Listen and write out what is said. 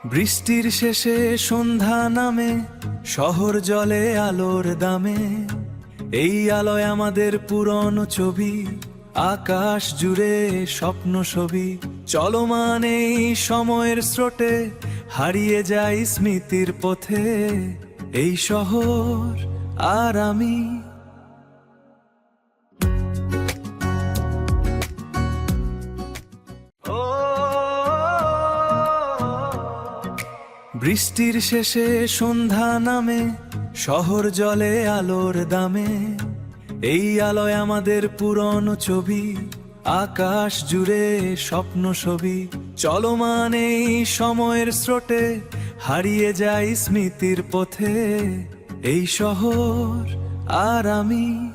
বৃষ্টির শেষে সন্ধ্যা নামে, শহর জলে আলোর দামে। এই আলোয় আমাদের পুরনো ছবি, আকাশ জুড়ে স্বপ্ন ছবি। চলমান এই সময়ের স্রোতে হারিয়ে যাই স্মৃতির পথে। এই শহর আর আমি। বৃষ্টির শেষে সন্ধ্যা নামে, শহর জলে আলোর দামে। এই আলোয় আমাদের পুরনো ছবি, আকাশ জুড়ে স্বপ্ন ছবি। চলমান এই সময়ের স্রোতে হারিয়ে যাই স্মৃতির পথে। এই শহর আর আমি।